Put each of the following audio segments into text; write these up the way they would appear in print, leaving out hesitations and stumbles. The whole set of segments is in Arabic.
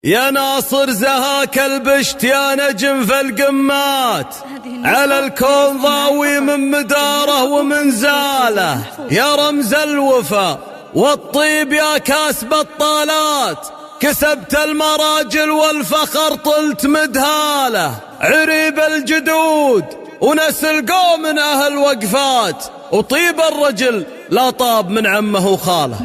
يا ناصر زهاك البشت يا نجم في القمات، على الكون ضاوي من مداره ومن زاله، يا رمز الوفا والطيب يا كاسب الطالات، كسبت المراجل والفخر طلت مدهاله، عريب الجدود ونسل قوم من أهل وقفات، وطيب الرجل لا طاب من عمه وخاله.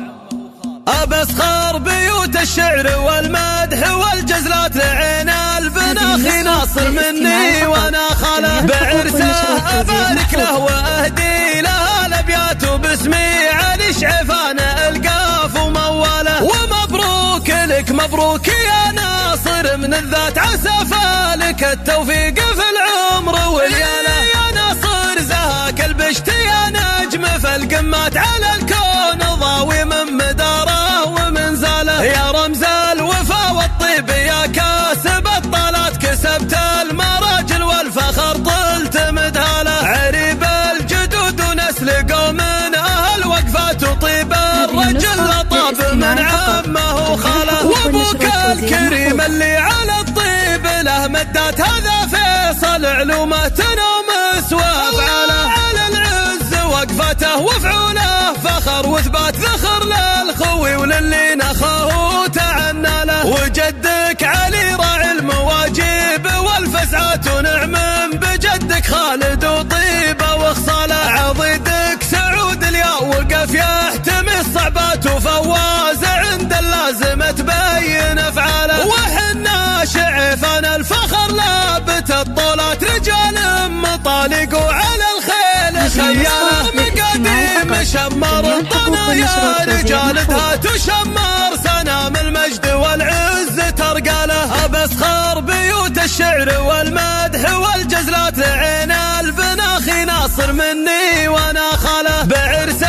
أبسخر بيوت الشعر والمدح والجزلات لعين البناخي ناصر مني وانا خاله، بعرسه أبارك له وأهدي له الأبيات باسمي علي شعفان القاف ومواله، ومبروك لك مبروك يا ناصر من الذات، عسى فالك التوفيق في العمر والياله، يا ناصر زهاك البشت يا نجم في القمات، على الكون ضاوي من مداره ومن زاله، يا رمز الوفا والطيب يا كاسب الطالات، كسبت المراجل والفخر طلت مدهاله، عريب الجدود ونسل قوم من أهل وقفات، وطيب الرجل لطاب من عمه وخاله، وابوك الكريم اللي على الطيب له مدات، هذا فيصل علومه تنوم سوى افعاله، على العز وقفته وفعوله فخر وثبات، ذخر للخوي وللي نخاه تعنى له، وجدك علي راعي المواجيب والفزعات، ونعم بجدك خالد وطيبه وخصاله، عضيدك سعود الياء وقف يحتمي الصعبات، وفواز عند اللازمه تبين افعاله، وحنا شعفان الفخر لابت الطولات، رجال مطالق وعلى الخيل خياله، مقاديم شمر الطنايا رجالتها تشمر، سنام المجد والعز ترقاله، أبسخر بيوت الشعر والمدح والجزلات لعين البناخي ناصر مني وانا خاله، بعرسه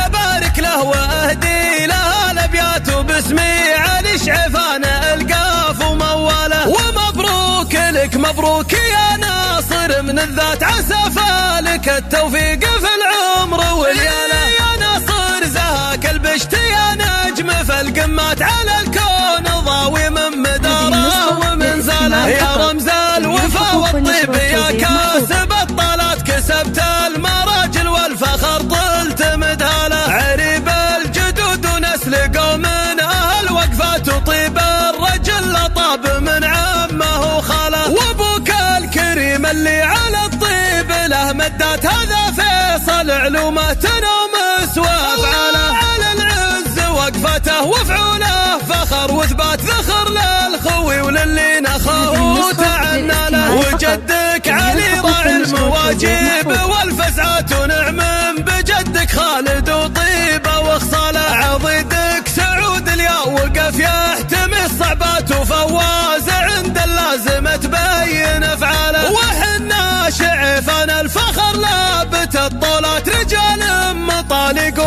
أبارك له وأهدي له الأبيات باسمي علي شعفان القاف ومواله، ومبروك لك مبروك يا ناصر من الذات، عسى فالك التوفيق في العمر والياله، يا ناصر زهاك البشت يا نجم في القمات، على الكون ضاوي من مداره ومن زاله، يا رمز الوفا والطيب يا كاسب الطالات، كسبت المراجل والفخر طلت مدهاله، عريب الجدود ونسل قوم من أهل وقفات، وطيب الرجل لطاب من عمه وخاله، وابوك الكريم اللي على الطيب له مدات، هذا فيصل علومه تنوم سوى افعاله، على العز وقفته وفعوله فخر وثبات، ذخر للخوي وللي نخاه تعنى له، وجدك علي راعي المواجيب والفزعات، ونعم بجدك خالد وطيبه وخصاله، عضيدك سعود الياء وقف يحتمي الصعبات، وفواز عند اللازمه تبين افعاله، وحنا شعفان الفخر لابت الطولات، رجال مطالق